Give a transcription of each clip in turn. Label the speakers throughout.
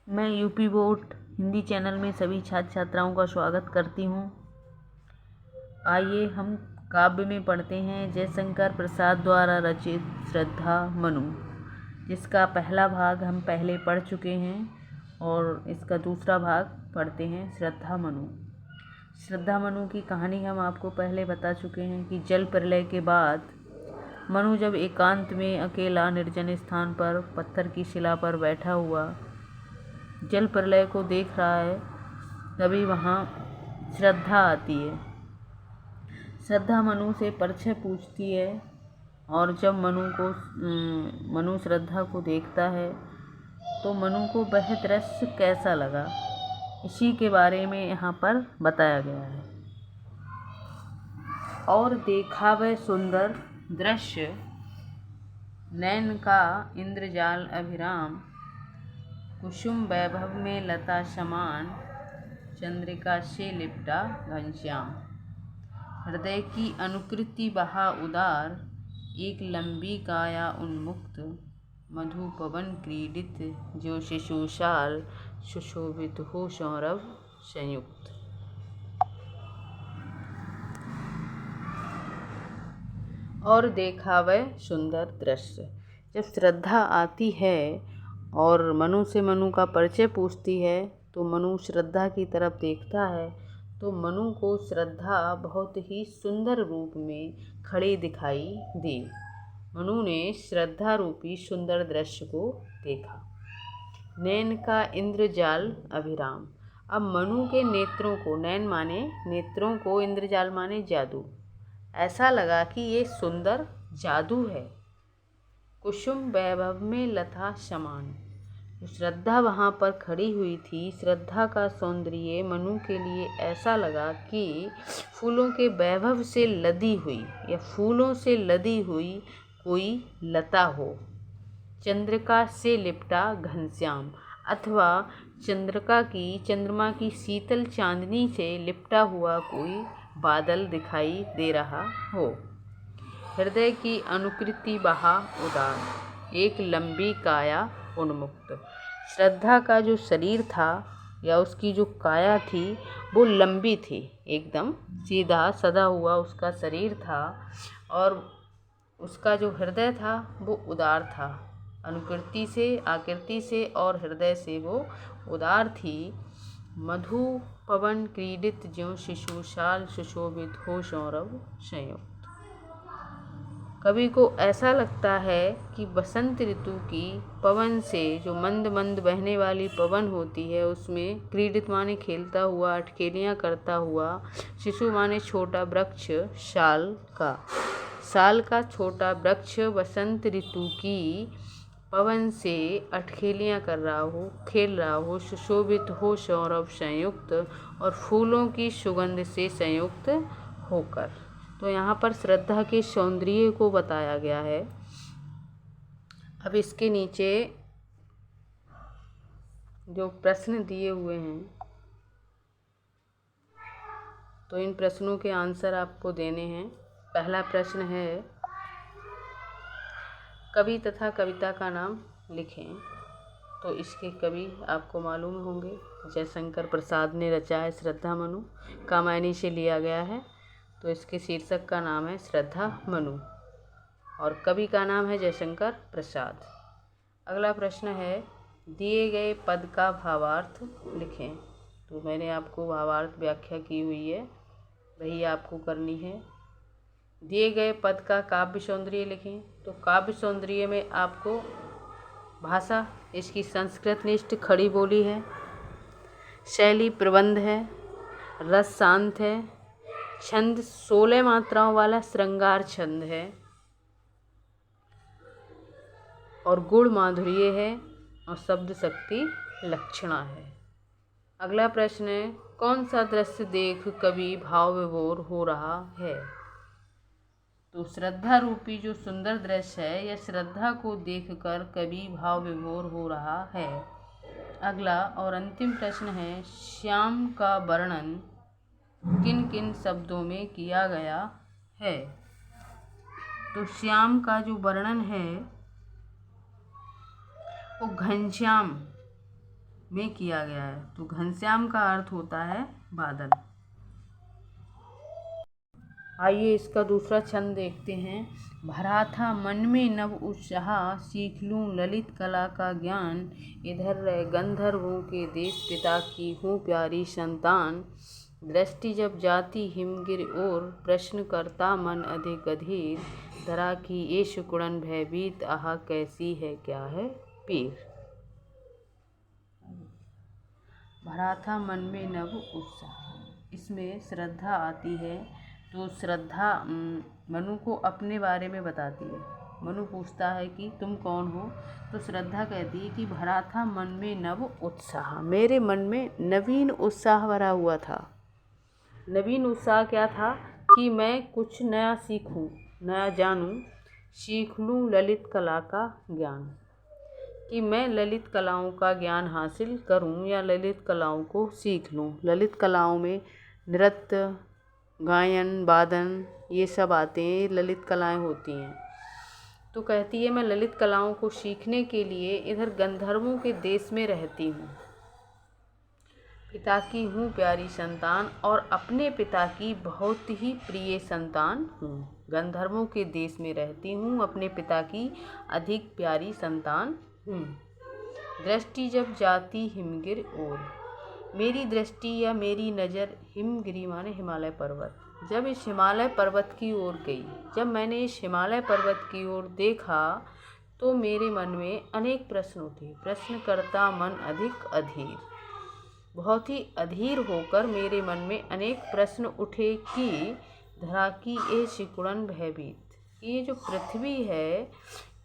Speaker 1: मैं UP board Hindi channel में सभी छात्र छात्राओं का स्वागत करती हूँ। आइए हम काव्य में पढ़ते हैं जयशंकर प्रसाद द्वारा रचित श्रद्धा मनु, जिसका पहला भाग हम पहले पढ़ चुके हैं और इसका दूसरा भाग पढ़ते हैं श्रद्धा मनु। श्रद्धा मनु की कहानी हम आपको पहले बता चुके हैं कि जल प्रलय के बाद मनु जब एकांत में अकेला निर्जन स्थान पर पत्थर की शिला पर बैठा हुआ जल प्रलय को देख रहा है, तभी वहाँ श्रद्धा आती है। श्रद्धा मनु से परिचय पूछती है और जब मनु श्रद्धा को देखता है तो मनु को वह दृश्य कैसा लगा, इसी के बारे में यहाँ पर बताया गया है। और देखा वह सुंदर दृश्य, नैन का इंद्रजाल अभिराम, कुसुम वैभव में लता समान, चंद्रिका से लिपटा घनश्याम। हृदय की अनुकृति बहा उदार, एक लंबी काया उन्मुक्त, मधु पवन क्रीडित जो शिशुशाल, सुशोभित हो सौरभ संयुक्त। और देखा वह सुंदर दृश्य, जब श्रद्धा आती है और मनु से मनु का परिचय पूछती है तो मनु श्रद्धा की तरफ देखता है तो मनु को श्रद्धा बहुत ही सुंदर रूप में खड़ी दिखाई दी। मनु ने श्रद्धा रूपी सुंदर दृश्य को देखा। नैन का इंद्रजाल अभिराम, अब मनु के नेत्रों को, नैन माने नेत्रों को, इंद्रजाल माने जादू, ऐसा लगा कि ये सुंदर जादू है। कुसुम वैभव में लता समान, श्रद्धा वहाँ पर खड़ी हुई थी। श्रद्धा का सौंदर्य मनु के लिए ऐसा लगा कि फूलों के वैभव से लदी हुई या फूलों से लदी हुई कोई लता हो। चंद्रिका से लिपटा घनश्याम, अथवा चंद्रमा की शीतल चांदनी से लिपटा हुआ कोई बादल दिखाई दे रहा हो। हृदय की अनुकृति बहा उदार, एक लंबी काया उन्मुक्त। श्रद्धा का जो शरीर था या उसकी जो काया थी वो लंबी थी, एकदम सीधा सदा हुआ उसका शरीर था और उसका जो हृदय था वो उदार था। अनुकृति से, आकृति से और हृदय से वो उदार थी। मधु पवन क्रीडित ज्यों शिशुशाल, सुशोभित हो सौरभ संयुक्त। कवि को ऐसा लगता है कि बसंत ऋतु की पवन से, जो मंद मंद बहने वाली पवन होती है, उसमें क्रीडित माने खेलता हुआ, अटखेलियाँ करता हुआ, शिशु माने छोटा वृक्ष, साल का छोटा वृक्ष बसंत ऋतु की पवन से अटखेलियाँ कर रहा हो, खेल रहा हो, सुशोभित हो सौरभ संयुक्त, और फूलों की सुगंध से संयुक्त होकर। तो यहाँ पर श्रद्धा के सौंदर्य को बताया गया है। अब इसके नीचे जो प्रश्न दिए हुए हैं तो इन प्रश्नों के आंसर आपको देने हैं। पहला प्रश्न है, कवि तथा कविता का नाम लिखें। तो इसके कवि आपको मालूम होंगे, जयशंकर प्रसाद ने रचा है श्रद्धा मनु, कामायनी से लिया गया है। तो इसके शीर्षक का नाम है श्रद्धा मनु और कवि का नाम है जयशंकर प्रसाद। अगला प्रश्न है, दिए गए पद का भावार्थ लिखें। तो मैंने आपको भावार्थ व्याख्या की हुई है, वही आपको करनी है। दिए गए पद का काव्य सौंदर्य लिखें। तो काव्य सौंदर्य में आपको भाषा, इसकी संस्कृत निष्ठ खड़ी बोली है, शैली प्रबंध है, रस शांत है, छंद 16 मात्राओं वाला श्रृंगार छंद है और गुण माधुर्य है और शब्द शक्ति लक्षणा है। अगला प्रश्न है, कौन सा दृश्य देख कवि भाव विभोर हो रहा है। तो श्रद्धा रूपी जो सुंदर दृश्य है, यह श्रद्धा को देखकर कवि भाव विभोर हो रहा है। अगला और अंतिम प्रश्न है, श्याम का वर्णन किन किन शब्दों में किया गया है। तो श्याम का जो वर्णन है वो घनश्याम में किया गया है। तो घनश्याम का अर्थ होता है बादल। आइए इसका दूसरा छंद देखते हैं। भरा था मन में नव उत्साह, सीख लूं ललित कला का ज्ञान। इधर रह गंधर्वों के देश, पिता की हूँ प्यारी संतान। दृष्टि जब जाती हिमगिर ओर, प्रश्न करता मन अधिक अधीर। धरा की ये शुक्ड़न भयभीत, आह कैसी है क्या है पीर। भरा था मन में नव उत्साह, इसमें श्रद्धा आती है। तो श्रद्धा मनु को अपने बारे में बताती है। मनु पूछता है कि तुम कौन हो, तो श्रद्धा कहती है कि भरा था मन में नव उत्साह, मेरे मन में नवीन उत्साह भरा हुआ था। नवीन उत्साह क्या था कि मैं कुछ नया सीखूं, नया जानूं, सीख लूं ललित कला का ज्ञान, कि मैं ललित कलाओं का ज्ञान हासिल करूं या ललित कलाओं को सीख लूं। ललित कलाओं में नृत्य, गायन, वादन ये सब आते हैं, ललित कलाएं होती हैं। तो कहती है मैं ललित कलाओं को सीखने के लिए इधर गंधर्वों के देश में रहती हूँ। पिता की हूँ प्यारी संतान, और अपने पिता की बहुत ही प्रिय संतान हूँ। गंधर्वों के देश में रहती हूँ, अपने पिता की अधिक प्यारी संतान हूँ। दृष्टि जब जाती हिमगिर ओर, मेरी दृष्टि या मेरी नज़र हिमगिरी माने हिमालय पर्वत, जब इस हिमालय पर्वत की ओर गई, जब मैंने इस हिमालय पर्वत की ओर देखा तो मेरे मन में अनेक प्रश्न उठे। प्रश्न करता मन अधिक अधीर, बहुत ही अधीर होकर मेरे मन में अनेक प्रश्न उठे कि धरा की ये सिकुड़न भयभीत, ये जो पृथ्वी है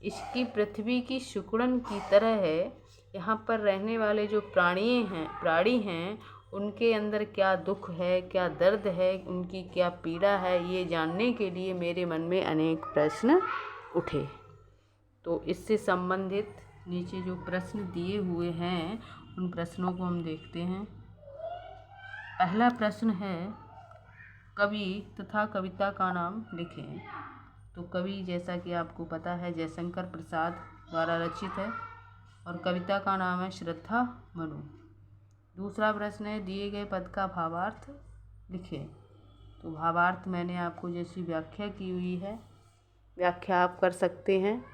Speaker 1: इसकी पृथ्वी की सिकुड़न की तरह है। यहाँ पर रहने वाले जो प्राणी हैं उनके अंदर क्या दुख है, क्या दर्द है, उनकी क्या पीड़ा है, ये जानने के लिए मेरे मन में अनेक प्रश्न उठे। तो इससे संबंधित नीचे जो प्रश्न दिए हुए हैं उन प्रश्नों को हम देखते हैं। पहला प्रश्न है कवि तथा कविता का नाम लिखें। तो कवि जैसा कि आपको पता है जयशंकर प्रसाद द्वारा रचित है और कविता का नाम है श्रद्धा मनु। दूसरा प्रश्न है दिए गए पद का भावार्थ लिखें। तो भावार्थ मैंने आपको जैसी व्याख्या की हुई है व्याख्या आप कर सकते हैं।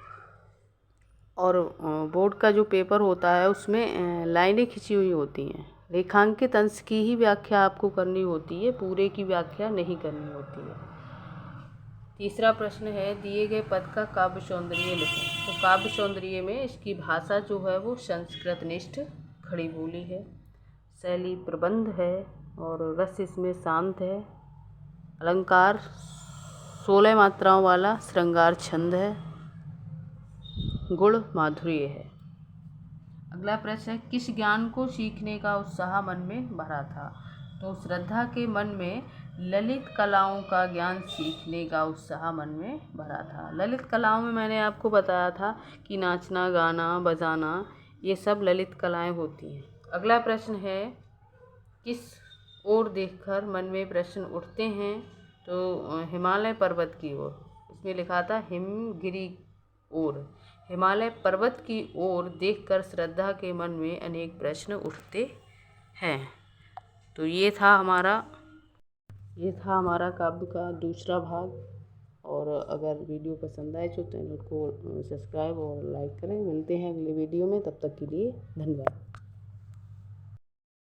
Speaker 1: और बोर्ड का जो पेपर होता है उसमें लाइनें खिंची हुई होती हैं, रेखांकित अंश की ही व्याख्या आपको करनी होती है, पूरे की व्याख्या नहीं करनी होती है। तीसरा प्रश्न है दिए गए पद का काव्य सौंदर्य लिखें। तो काव्य सौंदर्य में इसकी भाषा जो है वो संस्कृत निष्ठ खड़ी बोली है, शैली प्रबंध है और रस इसमें शांत है, अलंकार 16 मात्राओं वाला श्रृंगार छंद है, गुण माधुर्य है। अगला प्रश्न है किस ज्ञान को सीखने का उत्साह मन में भरा था। तो श्रद्धा के मन में ललित कलाओं का ज्ञान सीखने का उत्साह मन में भरा था। ललित कलाओं में मैंने आपको बताया था कि नाचना, गाना, बजाना ये सब ललित कलाएं होती हैं। अगला प्रश्न है किस ओर देखकर मन में प्रश्न उठते हैं। तो हिमालय पर्वत की ओर, इसमें लिखा था हिमगिरी ओर, हिमालय पर्वत की ओर देखकर श्रद्धा के मन में अनेक प्रश्न उठते हैं। तो ये था हमारा काव्य का दूसरा भाग। और अगर वीडियो पसंद आए तो चैनल को सब्सक्राइब और लाइक करें। मिलते हैं अगले वीडियो में, तब तक के लिए धन्यवाद।